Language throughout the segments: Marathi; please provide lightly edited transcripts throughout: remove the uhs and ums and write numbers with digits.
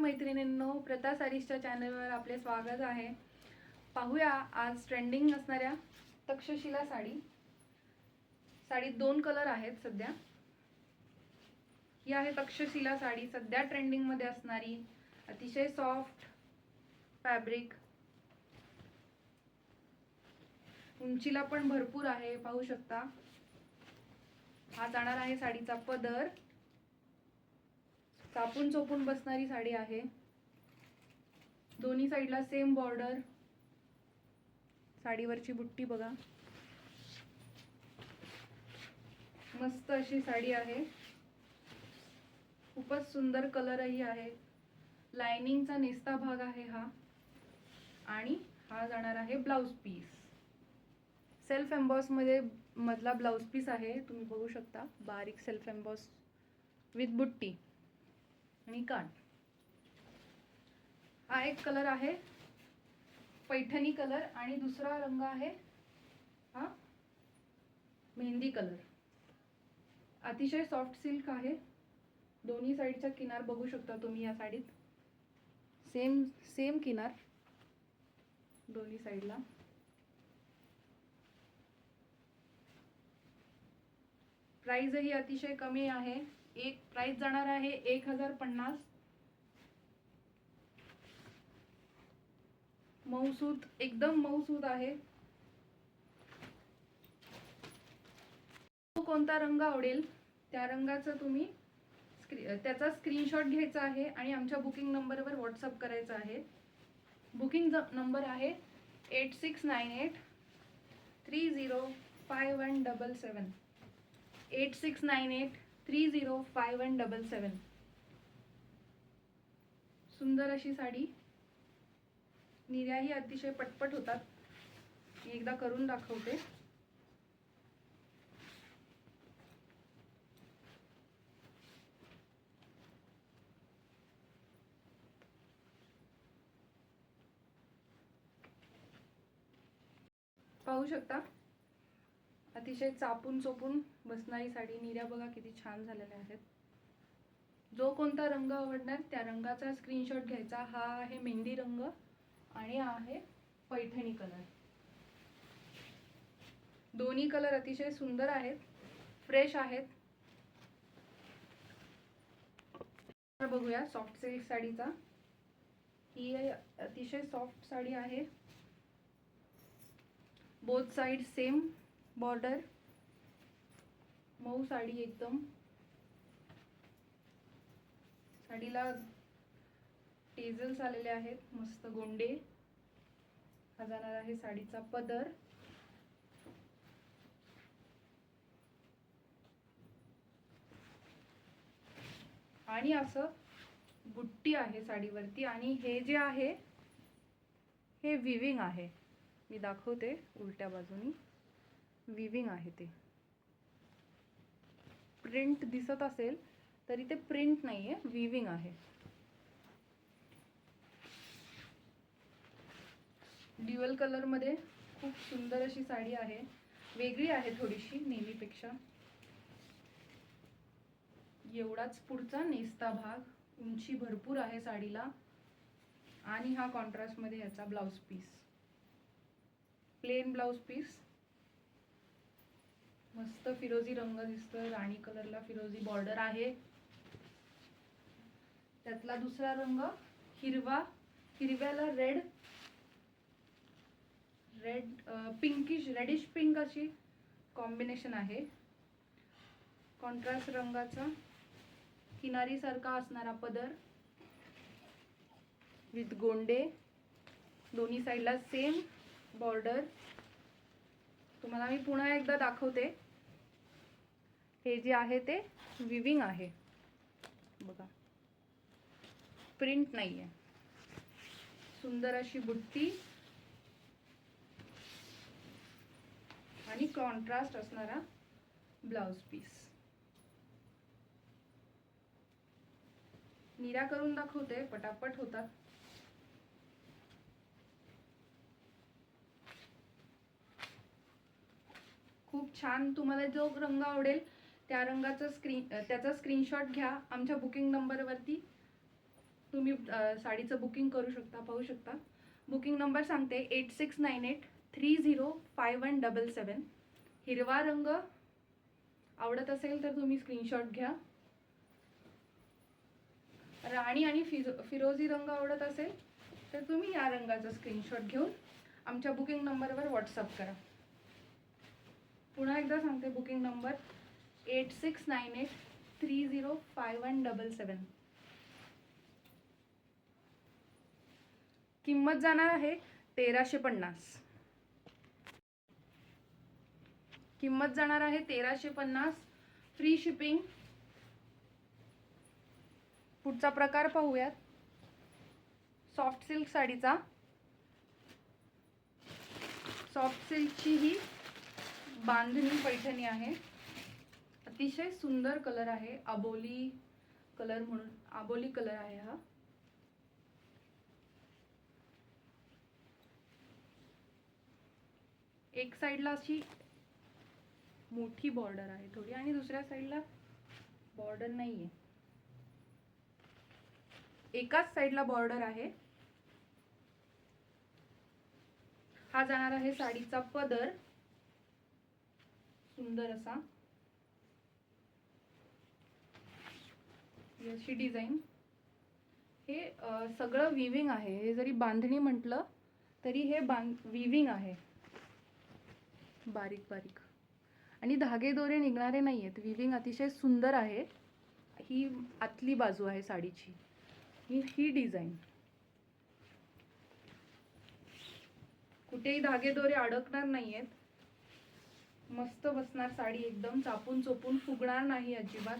मैत्रिणींनो, प्रथा सारीजच्या चॅनलवर आपले स्वागत आहे. पाहूया आज ट्रेंडिंग असणाऱ्या तक्षशिला साडी. साडीत 2 कलर आहेत सध्या. ही आहे तक्षशिला साडी, सध्या ट्रेंडिंग मध्ये असणारी अतिशय सॉफ्ट फॅब्रिक. उंचीला पण भरपूर आहे, पाहू शकता. हा जाणार आहे साडीचा पदर. चापून चोपून बसणारी साडी आहे. दोन्ही साइडला सेम बॉर्डर. साडीवरची बुट्टी बघा, मस्त अशी साडी आहे. खूपच सुंदर कलरही आहे. लाइनिंगचा नेस्ता भाग आहे हा. आणि हा जाणार आहे ब्लाउज पीस. सेल्फ एम्बॉस मध्ये मधला ब्लाउज पीस आहे, तुम्ही बघू शकता. बारीक सेल्फ एम्बॉस विथ बुट्टी आणि काठ. हा एक कलर आहे पैठणी कलर आणि दुसरा रंग आहे हा मेहंदी कलर. अतिशय सॉफ्ट सिल्क आहे. दोन्ही साइडचा किनार बघू शकता तुम्ही या साडीत. सेम किनार दोन्ही साइडला. प्राइस ही अतिशय कमी आहे. एक प्राइस जाणार आहे 1050. मऊसूत, एकदम मऊसूत आहे. कोणता रंग आवडेल त्या रंगाचा तुम्ही त्याचा स्क्रीनशॉट घ्यायचा आहे आणि आमच्या बुकिंग नंबरवर व्हॉट्सअप करायचा आहे. बुकिंग नंबर आहे 8698305177. 8698305177. सुंदर अशी साडी. निर्याही अतिशय पटपट होतात. मी एकदा करून दाखवते. पाहू शकता, अतिशय चापून चोपून बसणारी साडी. निर्या बघा किती छान झालेल्या आहेत. जो कोणता रंग आवडणार त्या रंगाचा स्क्रीनशॉट घ्यायचा. हा आहे मेहंदी रंग आणि हा आहे पैठणी कलर. दोन्ही कलर अतिशय सुंदर आहेत, फ्रेश आहेत. बघूया सॉफ्ट सिल्क साडीचा. ही अतिशय सॉफ्ट साडी आहे. Both side same border. मऊ साडी एकदम. साडीला टेझल्स आलेले आहेत, मस्त गोंडे. हा जाणार आहे साडीचा पदर. आणि असं बुट्टी आहे साडीवरती. आणि हे जे आहे हे विविंग आहे. मी दाखवते उलट्या बाजूनी. विविंग आहे ते. प्रिंट दिसत असेल तरी ते प्रिंट नाहीये, विविंग आहे. ड्युअल कलर मध्ये खूप सुंदर अशी साडी आहे. वेगळी आहे थोडीशी नेहमीपेक्षा. एवढाच पुढचा नेस्ता भाग. उंची भरपूर आहे साडीला. आणि हा कॉन्ट्रास्ट मध्ये याचा blouse piece. Plain blouse piece. मस्त फिरोजी रंग दिसतोय. राणी कलरला फिरोजी बॉर्डर आहे. त्यातला दुसरा रंग हिरवा. हिरव्याला रेड पिंकिश, रेडिश पिंक अशी कॉम्बिनेशन आहे. कॉन्ट्रास्ट रंगाचा किनारी सारखा असणारा पदर विथ गोंडे. दोन्ही साइडला सेम बॉर्डर. तुम्हाला मी पुन्हा एकदा दाखवते. हे जे आहे ते विविंग आहे बघा, प्रिंट नाहीये. सुंदर अशी बुट्टी आणि कॉन्ट्रास्ट असणारा ब्लाउज पीस. निरा करून दाखवते, पटापट होतात. खूप छान. तुम्हाला जो रंग आवडेल त्या रंगाचा त्याचा स्क्रीनशॉट घ्या. आमच्या बुकिंग नंबरवरती तुम्ही साडीचं बुकिंग करू शकता. पाहू शकता. बुकिंग नंबर सांगते 8698305177. हिरवा रंग आवडत असेल तर तुम्ही स्क्रीनशॉट घ्या. राणी आणि फिरोजी रंग आवडत असेल तर तुम्ही या रंगाचा स्क्रीनशॉट घेऊन आमच्या बुकिंग नंबरवर व्हॉट्सअप करा. पुन्हा एकदा सांगते बुकिंग नंबर 8698305177. किंमत जाणार आहे 1350. किंमत जाणार आहे 1350. Free shipping. पुढचा प्रकार पाहूयात. सॉफ्ट सिल्क साडीचा. सॉफ्ट सिल्कची ही बांधणी पैठणी आहे. अतिशय सुंदर कलर आहे. आबोली कलर म्हणून आबोली कलर आहे हा. एक साइडला अशी मोठी बॉर्डर आहे थोडी आणि दुसऱ्या साइडला बॉर्डर नाहीये. एकाच साइडला बॉर्डर आहे. हा जाणार आहे साडीचा पदर. सुंदर असा अशी डिझाईन. हे सगळं विविंग आहे. हे जरी बांधणी म्हटलं तरी हे विविंग आहे. बारीक बारीक आणि धागे दोरे निघणारे नाही आहेत. विविंग अतिशय सुंदर आहे. ही आतली बाजू आहे साडीची. ही डिझाईन. कुठेही धागे दोरे अडकणार नाहीयेत. मस्त बसणार साडी. एकदम चापून चोपून फुगणार नाही अजिबात.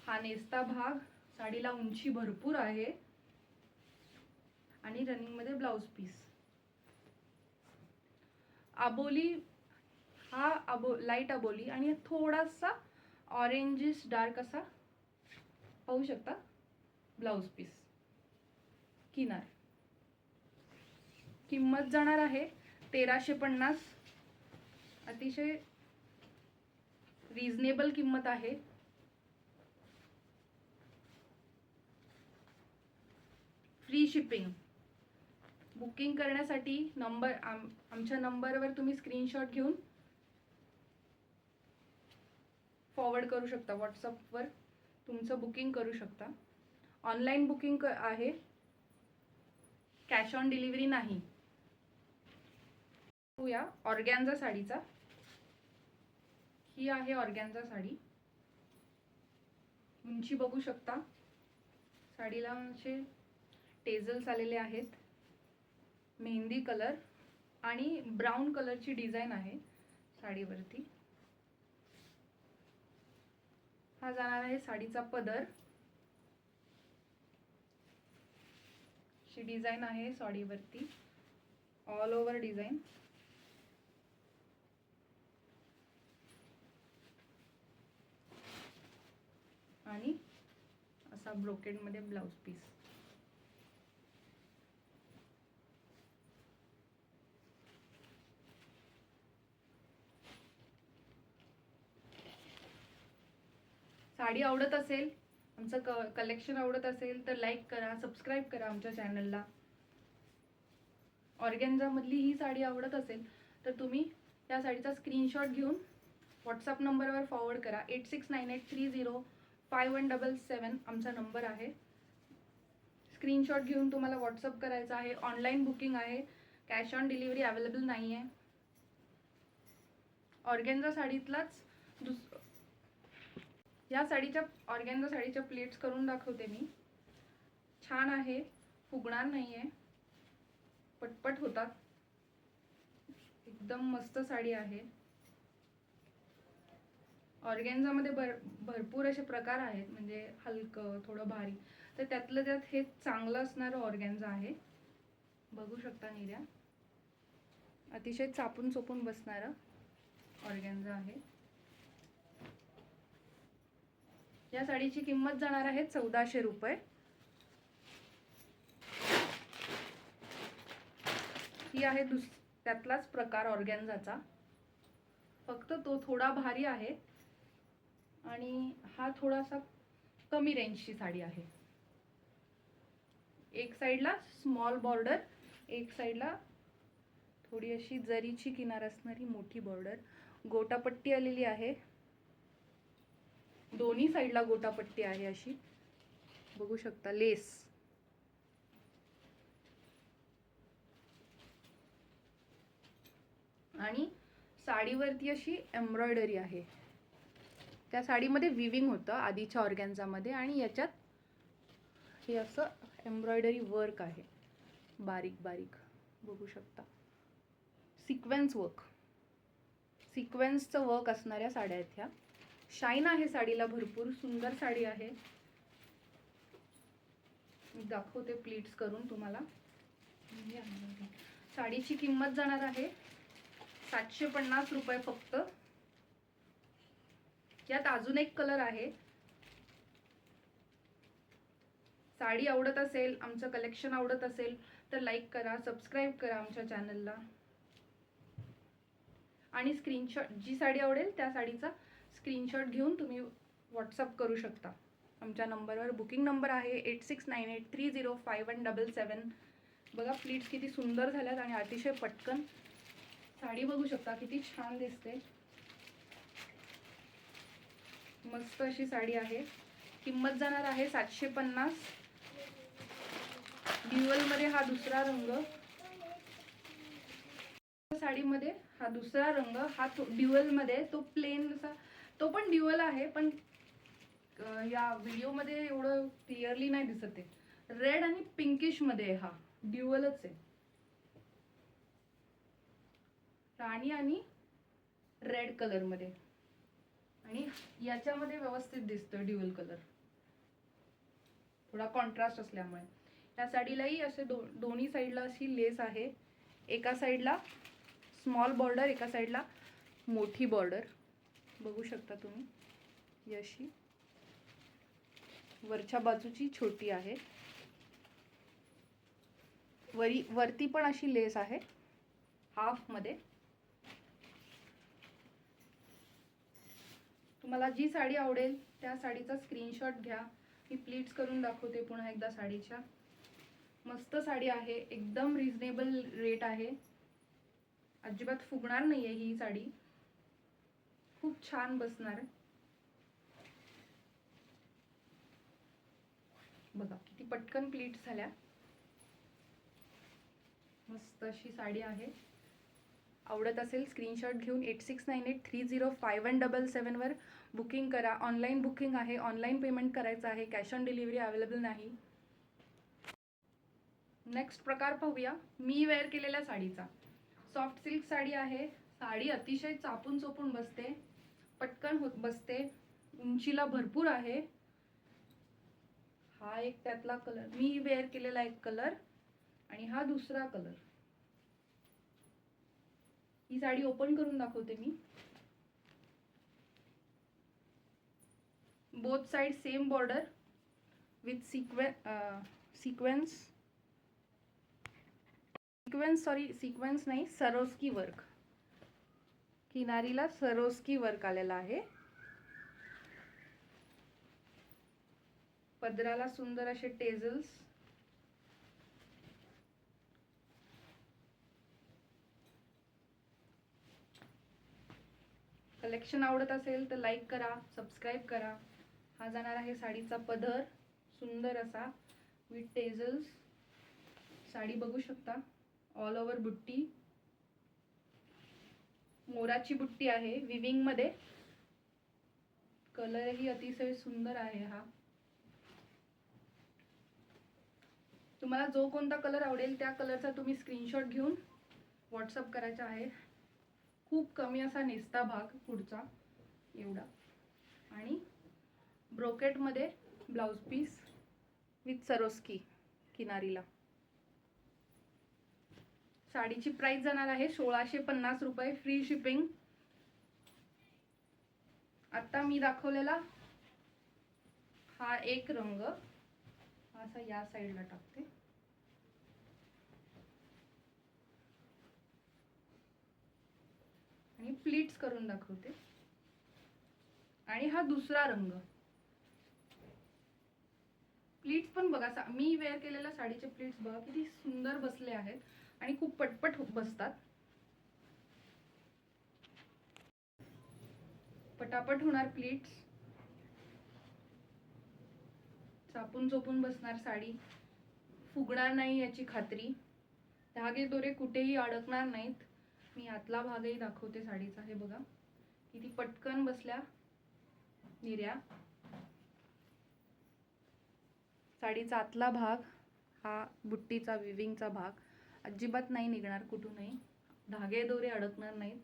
हा नेसता भाग. साडीला उंची भरपूर आहे आणि रनिंग मध्ये ब्लाउज पीस. आबोली हा लाईट आबोली आणि थोडासा ऑरेंजिश डार्क असा पाहू शकता ब्लाउज पीस. किनार. किंमत जाणार आहे 1350. अतिशय रिझनेबल किंमत आहे. Free shipping. बुकिंग करण्यासाठी नंबर आमच्या नंबरवर तुम्ही स्क्रीनशॉट घेऊन फॉरवर्ड करू शकता. व्हॉट्सअपवर तुमचं बुकिंग करू शकता. ऑनलाईन बुकिंग आहे. कॅश ऑन डिलिव्हरी नाही. या ऑर्गॅन्झा साडीचा. ही आहे ऑर्गॅन्झा साडी. उंची बघू शकता. साडीला असे टेझल्स आलेले आहेत. मेहंदी कलर आणि ब्राऊन कलरची डिझाईन आहे साडीवरती. हा जाणार आहे साडीचा पदर. अशी डिझाईन आहे साडीवरती. All over design. आणि असा ब्रोकेड मध्ये ब्लाउज पीस. साडी आवडत असेल, आमचं कलेक्शन आवडत असेल तर लाईक करा, सबस्क्राईब करा आमच्या चॅनलला. ऑर्गेन्झा मधली ही साडी आवडत असेल तर तुम्ही या साडीचा स्क्रीनशॉट घेऊन व्हॉट्सअप नंबरवर फॉरवर्ड करा. 8698305177 आमचा नंबर आहे. स्क्रीनशॉट घेऊन तुम्हाला व्हॉट्सअप करायचा आहे. ऑनलाईन बुकिंग आहे. कॅश ऑन डिलिव्हरी अवेलेबल नाही आहे. ऑर्गेन्झा साडीतलाच या साडीच्या ऑर्गेन्झा साडीच्या प्लेट्स करून दाखवते मी. छान आहे. फुगणार नाहीये. पटपट होतात. एकदम मस्त साडी आहे. ऑर्गेन्झा मध्ये भरपूर असे प्रकार आहेत. म्हणजे हलकं, थोडं भारी. तर त्यातलं त्यात हे चांगलं असणारं ऑर्गेन्झा आहे. बघू शकता निर्या. अतिशय चापून चोपून बसणारं ऑर्गेन्झा आहे. या साडीची किंमत जाणार आहे 1400 रुपये. ही आहे त्यातलाच प्रकार ऑर्गेन्झाचा. फक्त तो थोडा भारी आहे आणि हा थोडासा कमी रेंजची साडी आहे. एक साईडला स्मॉल बॉर्डर, एक साईडला थोडी अशी जरीची किनार असणारी मोठी बॉर्डर. गोटापट्टी आलेली आहे, दोन्ही साईडला गोटापट्टी आहे अशी बघू शकता. लेस आणि साडीवरती अशी एम्ब्रॉयडरी आहे. त्या साडीमध्ये विविंग होतं आधीच्या ऑर्गॅन्झामध्ये आणि याच्यात हे असं एम्ब्रॉयडरी वर्क आहे, बारीक बारीक बघू शकता. सिक्वेन्स वर्क, सिक्वेन्सचं वर्क असणाऱ्या साड्या आहेत ह्या. शाईन आहे साडीला भरपूर, सुंदर साडी आहे. मी दाखवते प्लीट्स करून तुम्हाला. साडीची किंमत जाणार आहे 750 रुपये फक्त. यात अजून एक कलर आहे. साडी आवडत असेल, आमचं कलेक्शन आवडत असेल तर लाईक करा, सबस्क्राईब करा आमच्या चॅनलला. आणि स्क्रीनशॉट, जी साडी आवडेल त्या साडीचा स्क्रीनशॉट घेऊन तुम्ही व्हॉट्सअप करू शकता आमच्या नंबरवर. बुकिंग नंबर आहे 8698305177. बघा प्लीट्स किती सुंदर झाल्यात आणि अतिशय पटकन. साडी बघू शकता किती छान दिसते, मस्त अशी साडी आहे. किंमत जाणार आहे 750. ड्युअलमध्ये हा दुसरा रंग, साडीमध्ये हा दुसरा रंग, हा ड्युअलमध्ये तो प्लेन असा, तो पण ड्युअल आहे पण या व्हिडिओमध्ये एवढं क्लिअरली नाही दिसत आहे. रेड आणि पिंकिश मध्ये हा ड्युअलच आहे. राणी आणि रेड कलर मध्ये, आणि याच्यामध्ये व्यवस्थित दिसतोय ड्युअल कलर, थोडा कॉन्ट्रास्ट असल्यामुळे. या साडीलाही असे दोन्ही साईडला अशी लेस आहे. एका साईडला स्मॉल बॉर्डर, एका साईडला मोठी बॉर्डर बघू शकता तुम्ही. अशी वरच्या बाजूची छोटी आहे, वरती पण अशी लेस आहे हाफ मध्ये. तुम्हाला जी साडी आवडेल त्या साडीचा स्क्रीनशॉट घ्या. मी प्लीट्स करून दाखवते पुन्हा एकदा साडीच्या. मस्त साडी आहे, एकदम रिझनेबल रेट आहे, अजिबात फुगणार नाहीये ही साडी, खूप छान बसणार. बघा किती पटकन प्लीट्स झाल्या. मस्त अशी साडी आहे. आवडत असेल स्क्रीनशॉट घेऊन 8698305177 वर बुकिंग करा. ऑनलाईन बुकिंग आहे, ऑनलाईन पेमेंट करायचं आहे, कॅश ऑन डिलिव्हरी अवेलेबल नाही. नेक्स्ट प्रकार पाहूया मी वेअर केलेल्या साडीचा. सॉफ्ट सिल्क साडी आहे. साडी अतिशय चापून चोपून बसते, पटकन होत बसते, उंचीला भरपूर आहे. हा एक त्यातला कलर, मी वेअर केलेला एक कलर, आणि हा दुसरा कलर. ही साडी ओपन करून दाखवते मी. Both side same border with sequence नाही, सरोस्की वर्क. किनारीला सरोस्की वर्क आलेला आहे. पदराला सुंदर असे टेझल्स. कलेक्शन आवडत असेल तर लाईक करा, सबस्क्राईब करा. हा जाणार आहे साडीचा पदर, सुंदर असा विथ टेझल्स. साडी बघू शकता, ऑल ओव्हर बुट्टी, मोराची बुट्टी आहे विविंग मध्ये. कलरही अतिशय सुंदर आहे हा. तुम्हाला जो कोणता कलर आवडेल त्या कलरचा तुम्ही स्क्रीनशॉट घेऊन व्हॉट्सअप करायचा आहे. खूप कमी असा नेसता भाग पुढचा एवढा, आणि ब्रोकेट मध्ये ब्लाउज पीस विथ सरोस्की किनारीला. साडीची प्राइस जाणार आहे 1650 रुपये, फ्री शिपिंग. आता मी दाखवलेला हा एक रंग असा या साईडला टाकते. आणि प्लीट्स करून दाखवते. आणि हा दुसरा रंग, प्लीट्स पण बघा, मी वेअर केलेल्या साडीचे प्लीट्स बघा किती सुंदर बसले आहेत आणि खूप पटपट बसतात. पटापट होणार प्लीट्स, चापून चोपून बसणार साडी, फुगणार नाही याची खात्री, धागे दोरे कुठेही अडकणार नाहीत. मी आतला भागही दाखवते साडीचा. हे बघा किती पटकन बसल्या निर्या. साडीचा आतला भाग हा बुट्टीचा विविंगचा भाग अजिबात नाही निघणार कुठूनही, धागे दोरे अडकणार नाहीत.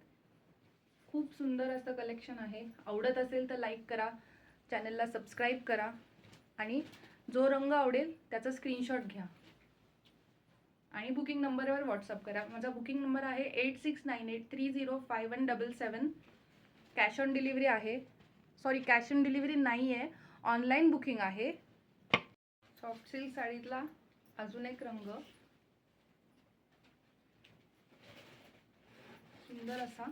खूप सुंदर असं कलेक्शन आहे. आवडत असेल तर लाईक करा, चॅनलला सबस्क्राईब करा आणि जो रंग आवडेल त्याचा स्क्रीनशॉट घ्या आणि बुकिंग नंबरवर व्हॉट्सअप करा. माझा बुकिंग नंबर आहे 8698305177. कॅश ऑन डिलिव्हरी आहे, सॉरी कॅश ऑन डिलिव्हरी नाही आहे, ऑनलाईन बुकिंग आहे. सॉफ्ट सिल्क साडीतला अजून एक रंग सुंदर असा,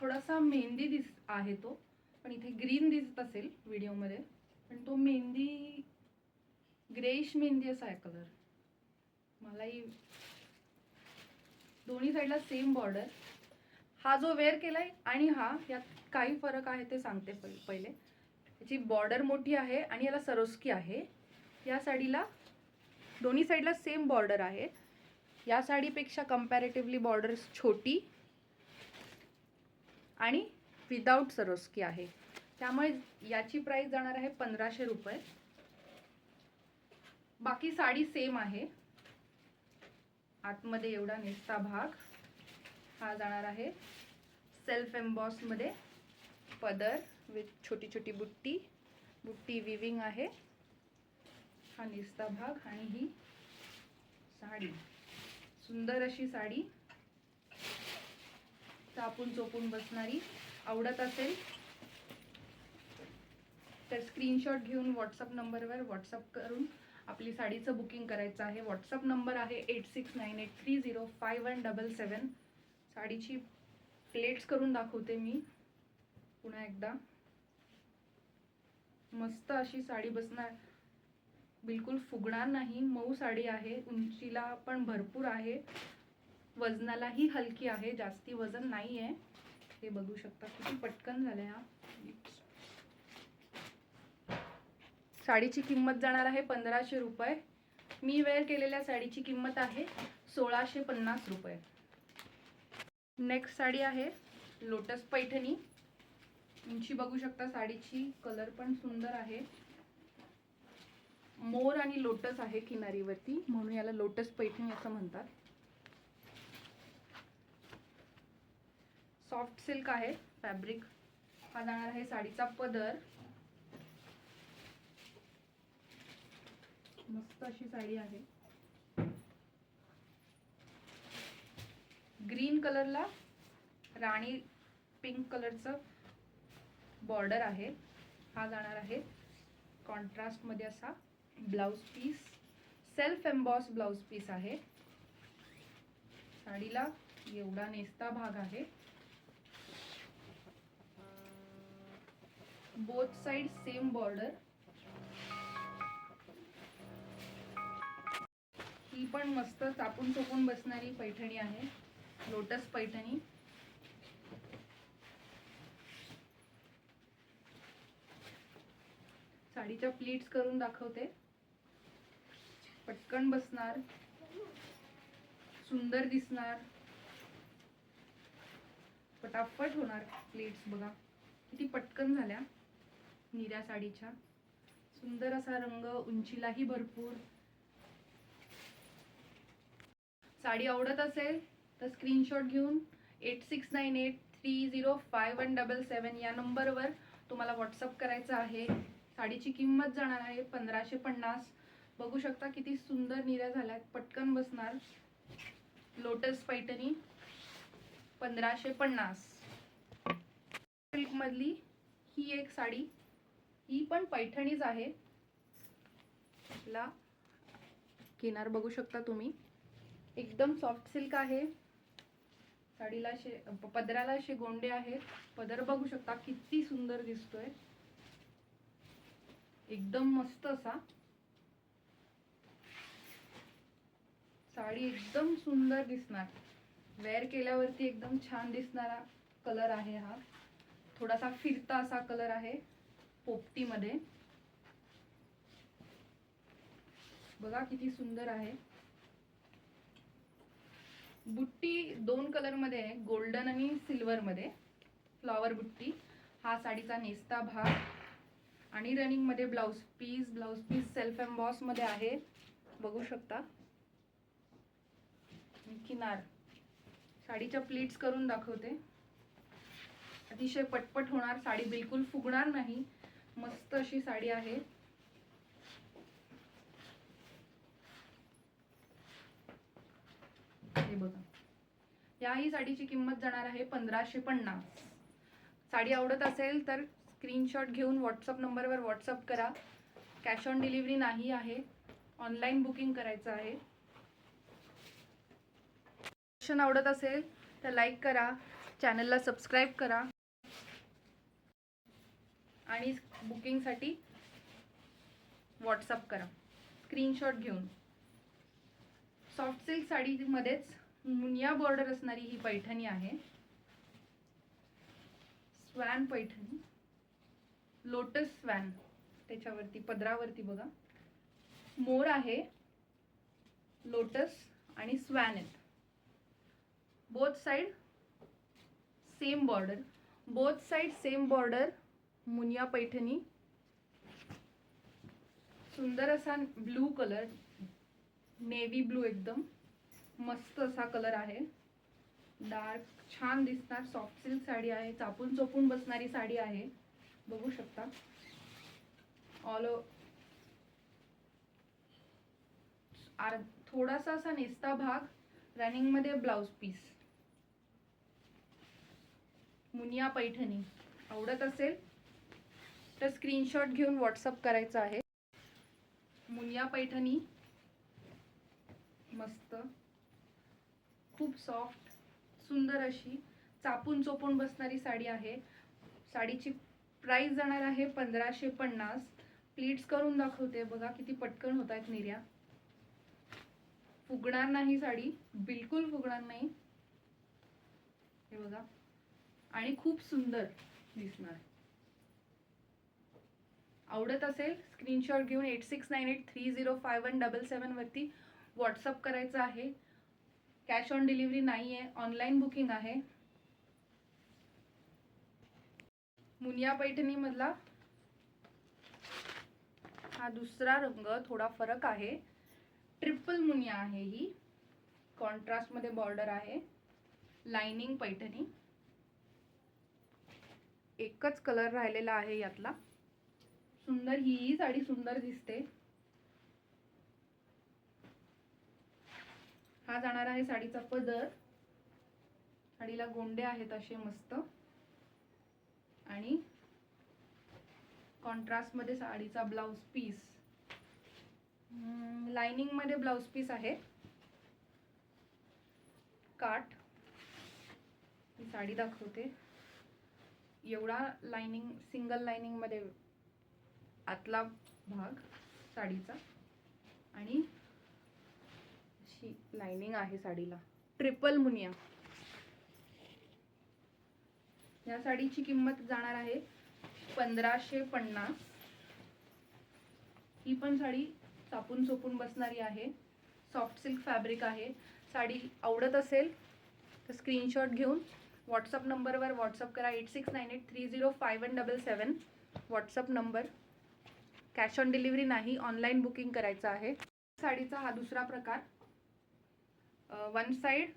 थोडासा मेहंदी आहे तो, पण इथे ग्रीन दिसत असेल व्हिडिओमध्ये, पण तो मेहंदी ग्रेइश मेहंदी असा आहे कलर. मलाही दोन्ही साईडला सेम बॉर्डर. हा जो वेअर केलाय आणि हा, यात काही फरक आहे ते सांगते पहिले. याची बॉर्डर मोठी आहे आणि याला सरोस्की आहे. या साडीला दोन्ही साईडला सेम बॉर्डर आहे. या साडीपेक्षा कंपॅरेटिव्हली बॉर्डर छोटी आणि विदाउट सरोस्की आहे, त्यामुळे याची प्राइस जाणार आहे 1500 रुपये. बाकी साडी सेम आहे. आतमध्ये एवढा नेसता भाग हा जाणार आहे सेल्फ एम्बॉस मध्ये, पदर विथ छोटी छोटी बुट्टी विविंग आहे. हा नेसता भाग आणि ही साडी, सुंदर अशी साडी, चापून चोपून बसणारी. आवडत असेल तर स्क्रीनशॉट घेऊन व्हॉट्सअप नंबरवर व्हॉट्सअप करून आपली साडीचं बुकिंग करायचं आहे. व्हॉट्सअप नंबर आहे 8698305177. साडीची प्लेट्स करून दाखवते मी पुन्हा एकदा. मस्त अशी साडी बसणार, बिलकुल फुगणार नाही. मऊ साडी आहे, उंचीला पण भरपूर आहे, वजनालाही हलकी आहे, जास्ती वजन नाही आहे. हे बघू शकता किती पटकन झाले. हा साडीची किंमत जाणार आहे 1500 रुपये. मी वेअर केलेल्या साडीची किंमत आहे 1650 रुपये. नेक्स्ट साडी आहे लोटस पैठणी. उंची बघू शकता साडीची, कलर पण सुंदर आहे. मोर आणि लोटस आहे किनारीवरती, म्हणून याला लोटस पैठणी असं म्हणतात. सॉफ्ट सिल्क आहे फॅब्रिक. हा जाणार आहे साडीचा पदर. मस्त अशी साडी आहे. ग्रीन कलरला राणी पिंक कलरचं बॉर्डर आहे. हा जाणार आहे कॉन्ट्रास्ट मध्ये असा blouse piece, self emboss blouse piece आहे. साडीला एवढा नेसता भाग आहे. Both side same border. ही पण मस्त चापून चोपून बसणारी पैठणी आहे, लोटस पैठणी. साडीच्या प्लीट्स करून दाखवते. पटकन बसणार, सुंदर दिसणार, पटापट होणार प्लीट्स. बघा किती पटकन झाल्या निऱ्या साडीच्या. सुंदर असा रंग, उंचीलाही भरपूर. साडी आवडत असेल तर स्क्रीनशॉट घेऊन 8698305177 या नंबरवर तुम्हाला व्हॉट्सअप करायचं आहे. साडीची किंमत जाणार आहे 1550. बघू शकता किती सुंदर निऱ्या झाल्यात, पटकन बसणार. लोटस पैठणी 1550. सिल्क मधली ही एक साडी, ही पण पैठणीच आहे. ला किनार बघू शकता तुम्ही, एकदम सॉफ्ट सिल्क आहे. साडीला पदराला असे गोंडे आहेत. पदर बघू शकता किती सुंदर दिसतोय. एकदम मस्त असा साडी एकदम सुंदर दिसणार, वेअर केल्यावरती एकदम छान दिसणारा कलर आहे हा. थोडासा फिरता असा कलर आहे पोपटी मध्ये. बघा किती सुंदर आहे. बुट्टी 2 कलर मध्ये आहे, गोल्डन आणि सिल्वर मध्ये. फ्लॉवर बुट्टी हा साडीचा नेसता भाग आणि रनिंग मध्ये ब्लाउज पीस सेल्फ एम्बॉस मध्ये आहे, बघू शकता. किनार साडीच्या प्लीट्स करून दाखवते. अतिशय पटपट होणार, साडी बिलकुल फुगणार नाही. मस्त अशी साडी आहे. हे बघा, याही साडीची किंमत जाणार आहे 1550. साडी आवडत असेल तर स्क्रीनशॉट घेऊन व्हॉट्सअप नंबरवर व्हॉट्सअप करा. कॅश ऑन डिलिव्हरी नाही आहे, ऑनलाईन बुकिंग करायचं आहे. आवडत असेल तर लाईक करा, चॅनलला सबस्क्राईब करा आणि बुकिंगसाठी व्हॉट्सअप करा स्क्रीनशॉट घेऊन. सॉफ्ट सिल्क साडीमध्येच मुनिया बॉर्डर असणारी ही पैठणी आहे. स्वॅन पैठणी, लोटस स्वॅन, त्याच्यावरती पदरावरती बघा मोर आहे, लोटस आणि स्वॅन आहेत. Both side same border, Muniya Paithani. सुंदर असा ब्लू कलर, नेव्ही ब्लू, एकदम मस्त असा कलर आहे. डार्क छान दिसणार. सॉफ्ट सिल्क साडी आहे, चापून चोपून बसणारी साडी आहे, बघू शकता. थोडासा असा नेसता भाग, रनिंग मध्ये ब्लाउज पीस. मुनिया पैठणी आवडत असेल तर स्क्रीनशॉट घेऊन व्हॉट्सअप करायचा आहे. मुनिया पैठणी मस्त, खूप सॉफ्ट, सुंदर अशी चापून चोपून बसणारी साडी आहे. साडीची प्राइस जाणार आहे 1550. प्लीट्स करून दाखवते, बघा किती पटकन होत आहेत निर्या. फुगणार नाही साडी, बिलकुल फुगणार नाही. हे बघा, आणि खूप सुंदर दिसणार. आवडत असेल स्क्रीनशॉट घेऊन 8698305177 वरती व्हॉट्सअप करायचं आहे. कॅश ऑन डिलिव्हरी नाही आहे, ऑनलाईन बुकिंग आहे. मुनिया पैठणी मधला हा दुसरा रंग, थोडा फरक आहे. ट्रिपल मुनिया आहे ही, कॉन्ट्रास्ट मध्ये बॉर्डर आहे. लाइनिंग पैठणी, एकच कलर राहिलेला आहे यातला. सुंदर, ही साडी सुंदर दिसते. हा जाणार आहे साडीचा पदर. साडीला गोंडे आहेत असे मस्त, आणि कॉन्ट्रास्ट मध्ये साडीचा ब्लाउज पीस. लाइनिंग मध्ये ब्लाउज पीस आहे. काट, ही साडी दाखवते. एवढा लाइनिंग, सिंगल लाइनिंग मध्ये आतला भाग साडीचा, आणि अशी लाइनिंग आहे साडीला. ट्रिपल मुनिया. या साडीची किंमत जाणार आहे 1550. ही पण साडी चापून चोपून बसणारी आहे. सॉफ्ट सिल्क फॅब्रिक आहे. साडी आवडत असेल तर स्क्रीनशॉट घेऊन व्हॉट्सअप नंबरवर व्हॉट्सअप करा. 8698305177 WhatsApp number. Cash on delivery नाही, ऑनलाईन बुकिंग करायचं आहे. साडीचा हा दुसरा प्रकार. वन साइड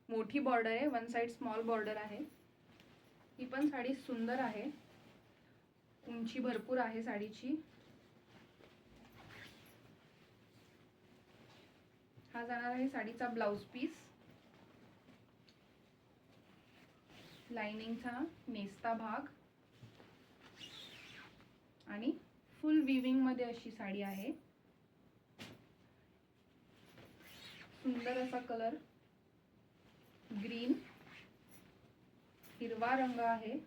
मोठी बॉर्डर आहे, वन साइड स्मॉल बॉर्डर आहे. ही पण साडी सुंदर आहे, उंची भरपूर आहे साडीची. हा जाणार आहे साडीचा ब्लाउज पीस. लाइनिंगचा नेसता भाग, आणि फुल विविंग मध्ये अशी साडी आहे. सुंदर असा कलर, ग्रीन, हिरवा रंग आहे.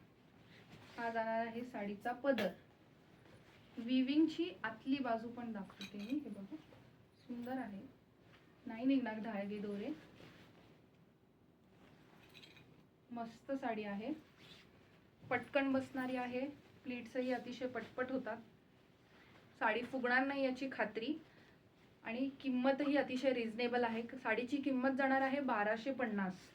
हा जाणार आहे साडीचा पदर. विविंगची आतली बाजू पण दाखवते मी. हे बघा, सुंदर आहे. नाही निघणार धागे दोरे. मस्त साडी आहे. पटकन बसणारी आहे. प्लीट्सही अतिशय पटपट होतात. साडी फुगणार नाही याची खात्री. आणि किंमतही अतिशय रिझनेबल आहे. साडीची किंमत जाणार आहे 1250.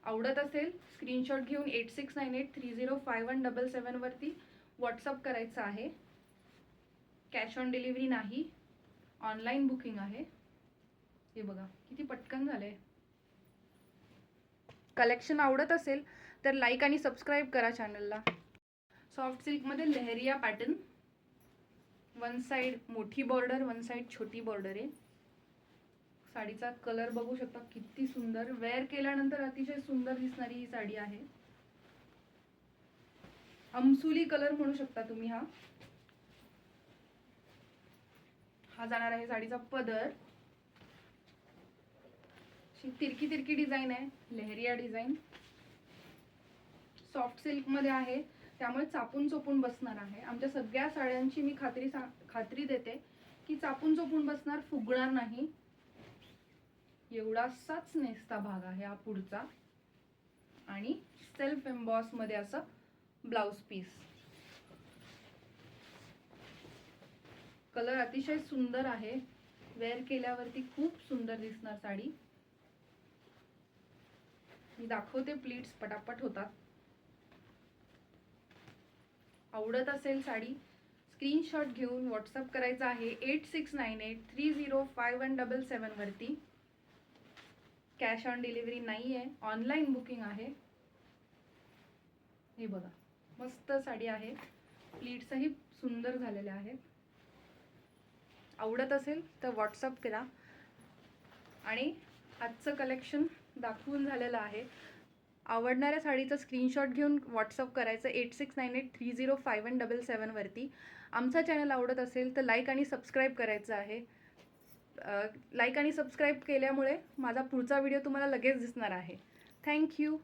आवडत असेल स्क्रीनशॉट घेऊन 8698305177 वरती व्हॉट्सअप करायचं आहे. कॅश ऑन डिलिव्हरी नाही, ऑनलाईन बुकिंग आहे. हे बघा किती पटकन झालंय. कलेक्शन आवडत असेल तर लाईक आणि सबस्क्राईब करा चॅनलला. सॉफ्ट सिल्कमध्ये लेहरिया पॅटर्न. वन साइड मोठी बॉर्डर, वन साइड छोटी बॉर्डर आहे. साडीचा कलर बघू शकता किती सुंदर. वेअर केल्यानंतर अतिशय सुंदर दिसणारी ही साडी आहे. अमसुली कलर म्हणू शकता तुम्ही. हा जाणार आहे साडीचा पदर. तिरकी तिरकी डिझाईन आहे, लेहरिया डिझाईन. सॉफ्ट सिल्क मध्ये आहे त्यामुळे चापून चोपून बसणार आहे. आमच्या सगळ्या साड्यांची मी खात्री देते की चापून चोपून बसणार, फुगणार नाही. एवढासाच नेसता भाग आहे हा पुढचा. आणि सेल्फ एम्बॉस मध्ये असं ब्लाउज पीस. कलर अतिशय सुंदर आहे. वेअर केल्यावरती खूप सुंदर दिसणार साडी. मी दाखवते, प्लीट्स पटापट होतात. आवडत असेल साडी स्क्रीनशॉट घेऊन व्हॉट्सअप करायचा आहे 8698305177 वरती. कॅश ऑन डिलिव्हरी नाही आहे, ऑनलाईन बुकिंग आहे. हे बघा मस्त साडी आहे. प्लीट्सही सुंदर झालेल्या आहेत. आवडत असेल तर व्हॉट्सअप करा. आणि आजचं कलेक्शन दाखवून झालेलं आहे. आवडणाऱ्या साडीचं स्क्रीनशॉट घेऊन व्हॉट्सअप करायचं 8698305177 वरती. आमचा चॅनल आवडत असेल तर लाईक आणि सबस्क्राईब करायचं आहे. लाईक आणि सबस्क्राईब केल्यामुळे माझा पुढचा व्हिडिओ तुम्हाला लगेच दिसणार आहे. थँक्यू.